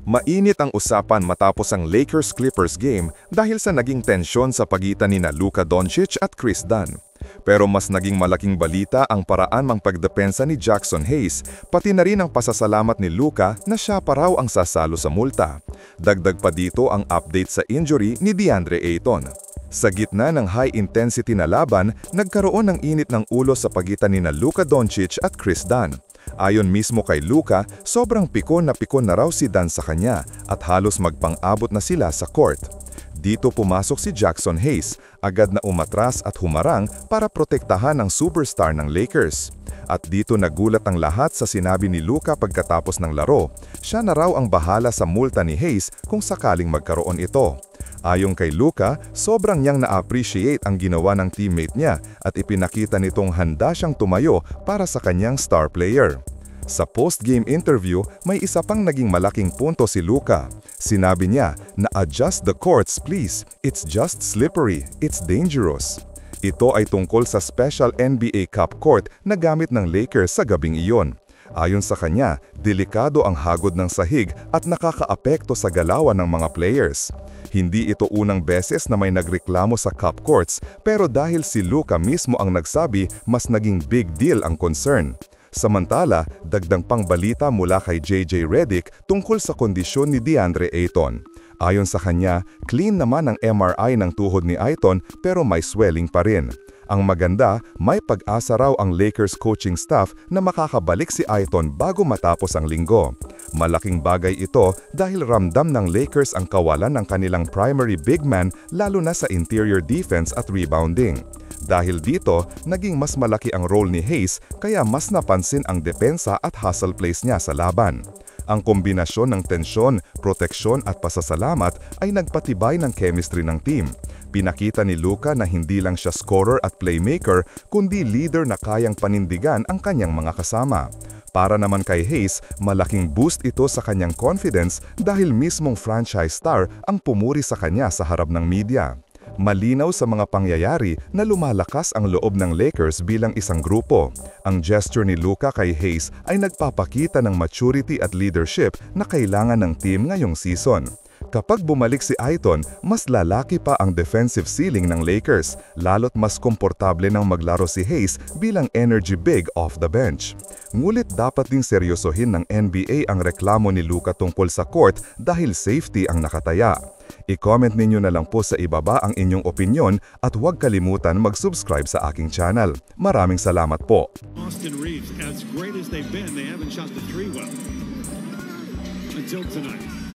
Mainit ang usapan matapos ang Lakers-Clippers game dahil sa naging tensyon sa pagitan ni Luka Doncic at Chris Dunn. Pero mas naging malaking balita ang paraan ng pagdepensa ni Jackson Hayes, pati na rin ang pasasalamat ni Luka na siya pa raw ang sasalo sa multa. Dagdag pa dito ang update sa injury ni DeAndre Ayton. Sa gitna ng high-intensity na laban, nagkaroon ng init ng ulo sa pagitan ni Luka Doncic at Chris Dunn. Ayon mismo kay Luka, sobrang pikon na raw si Dunn sa kanya at halos magpang-abot na sila sa court. Dito pumasok si Jackson Hayes, agad na umatras at humarang para protektahan ang superstar ng Lakers. At dito nagulat ang lahat sa sinabi ni Luka pagkatapos ng laro. Siya na raw ang bahala sa multa ni Hayes kung sakaling magkaroon ito. Ayon kay Luka, sobrang niyang na-appreciate ang ginawa ng teammate niya at ipinakita nitong handa siyang tumayo para sa kanyang star player. Sa post-game interview, may isa pang naging malaking punto si Luka. Sinabi niya na adjust the courts please, it's just slippery, it's dangerous. Ito ay tungkol sa special NBA Cup court na gamit ng Lakers sa gabing iyon. Ayon sa kanya, delikado ang hagod ng sahig at nakakaapekto sa galawan ng mga players. Hindi ito unang beses na may nagreklamo sa cup courts, pero dahil si Luka mismo ang nagsabi, mas naging big deal ang concern. Samantala, dagdag pang balita mula kay JJ Redick tungkol sa kondisyon ni DeAndre Ayton. Ayon sa kanya, clean naman ang MRI ng tuhod ni Ayton pero may swelling pa rin. Ang maganda, may pag-asa raw ang Lakers coaching staff na makakabalik si Ayton bago matapos ang linggo. Malaking bagay ito dahil ramdam ng Lakers ang kawalan ng kanilang primary big man lalo na sa interior defense at rebounding. Dahil dito, naging mas malaki ang role ni Hayes kaya mas napansin ang depensa at hustle plays niya sa laban. Ang kombinasyon ng tensyon, proteksyon at pasasalamat ay nagpatibay ng chemistry ng team. Pinakita ni Luka na hindi lang siya scorer at playmaker, kundi leader na kayang panindigan ang kanyang mga kasama. Para naman kay Hayes, malaking boost ito sa kanyang confidence dahil mismong franchise star ang pumuri sa kanya sa harap ng media. Malinaw sa mga pangyayari na lumalakas ang loob ng Lakers bilang isang grupo. Ang gesture ni Luka kay Hayes ay nagpapakita ng maturity at leadership na kailangan ng team ngayong season. Kapag bumalik si Ayton, mas lalaki pa ang defensive ceiling ng Lakers, lalo't mas komportable nang maglaro si Hayes bilang energy big off the bench. Ngulit dapat ding seryosohin ng NBA ang reklamo ni Luka tungkol sa court dahil safety ang nakataya. I-comment ninyo na lang po sa ibaba ang inyong opinyon at huwag kalimutan mag-subscribe sa aking channel. Maraming salamat po. Austin Reeves, as great as they've been, they haven't shot the three well until tonight.